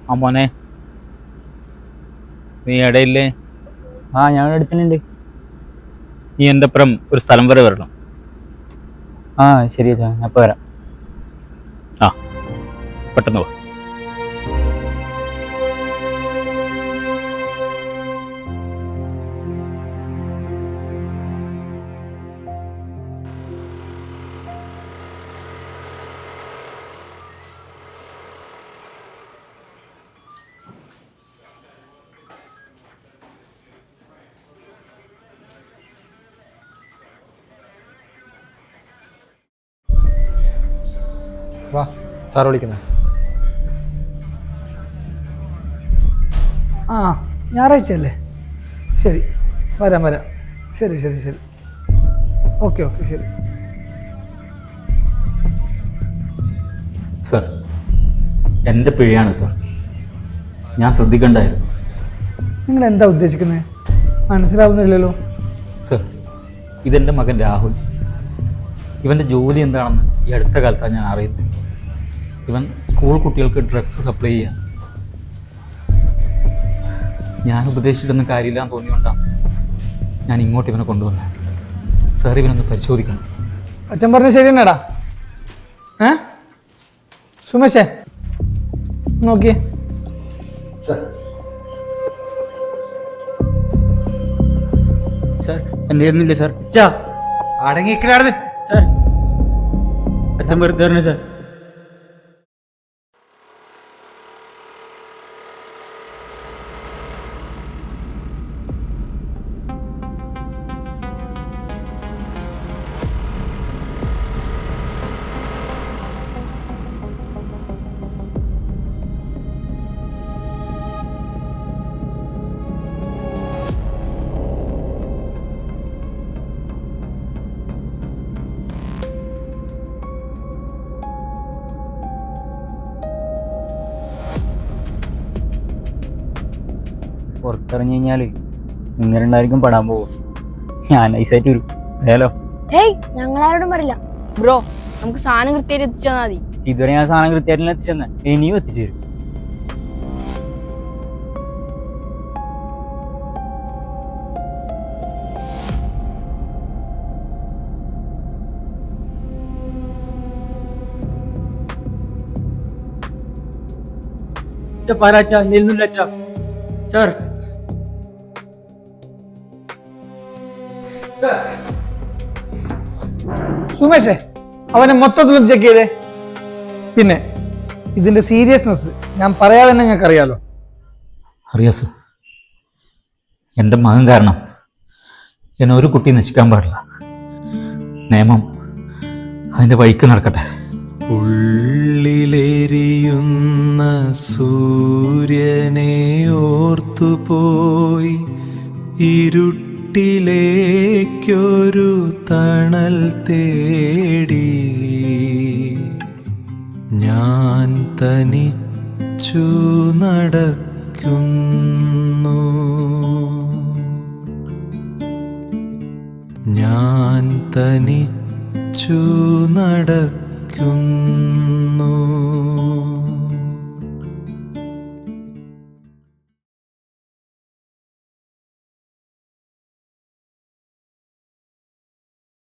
ആ മോനെ, നീ ഇടയില്ലേ? ഞാൻ എടുത്തിട്ടുണ്ട്. നീ എൻ്റെ ഒപ്പം ഒരു സ്ഥലം വരെ വരണം. ശരി അച്ഛാ, ഞാൻ ഇപ്പോൾ വരാം. ആ, പെട്ടെന്ന് വാ. വാ, സാറ് വിളിക്കുന്നത്. ഞായറാഴ്ച അല്ലേ? ശരി, വരാം. ശരി. ഓക്കെ, ശരി. സർ, എൻ്റെ പിഴയാണ് സർ. ഞാൻ ശ്രദ്ധിക്കണ്ടായിരുന്നു. നിങ്ങൾ എന്താ ഉദ്ദേശിക്കുന്നത്? മനസ്സിലാവുന്നില്ലല്ലോ. സർ, ഇതെൻ്റെ മകൻ രാഹുൽ. ഇവൻ്റെ ജോലി എന്താണെന്ന് ഈ അടുത്ത കാലത്താണ് ഞാൻ അറിയുന്നത്. ഇവൻ സ്കൂൾ കുട്ടികൾക്ക് ഡ്രഗ്സ് സപ്ലൈ ചെയ്യാൻ. ഞാൻ ഉപദേശിച്ചിട്ടൊന്നും കാര്യമില്ലാന്ന് തോന്നിയോണ്ടാണ് ഞാൻ ഇങ്ങോട്ട് ഇവനെ കൊണ്ടുവന്നത്. സാർ, ഇവനൊന്ന് പരിശോധിക്കണം. അച്ഛൻ പറഞ്ഞ ശരി തന്നെടാ. സുമേഷേ, നോക്കിയേ. സാർ, എന്തായിരുന്നില്ല സാർ? അച്ഛാ, അടങ്ങിക്കിടാതെ സാർ, അച്ഛൻ വെറുതെ പറഞ്ഞു സാർ. പുറത്തിറങ്ങി കഴിഞ്ഞാല് നിങ്ങൾ രണ്ടായിരിക്കും പെടാൻ പോകും. ഞാൻ നൈസായിട്ട് വരും. അറിയാലോ. ഞങ്ങളാരോടും പറയില്ല ബ്രോ. നമുക്ക് സാധനം കൃത്യമായിട്ട് എത്തിച്ചാൽ മതി. ഇതുവരെ ഞാൻ സാധനം കൃത്യമായിട്ട് എത്തിച്ചെന്ന്, ഇനിയും എത്തിച്ചു തരും. സാർ, സുമേഷേ, അവനെ മൊത്തത്തിൽ ചെക്ക് ചെയ്തേ. പിന്നെ ഇതിന്റെ സീരിയസ്നെസ് ഞാൻ പറയാതെ തന്നെ ഞങ്ങൾക്ക് അറിയാലോ. അറിയാം സർ. എൻ്റെ മകൻ കാരണം എന്നെ ഒരു കുട്ടി നശിക്കാൻ പാടില്ല. നിയമം അതിൻ്റെ വഴിക്ക് നടക്കട്ടെ. ഉള്ളിലെരിയുന്ന സൂര്യനെ ഓർത്തുപോയി ഇരുട്ടിലേക്കൊരു തണൽ തേടി ഞാൻ തനിച്ചു നടക്കുന്നു. ഞാൻ തനിച്ചു നടക്കുന്നു.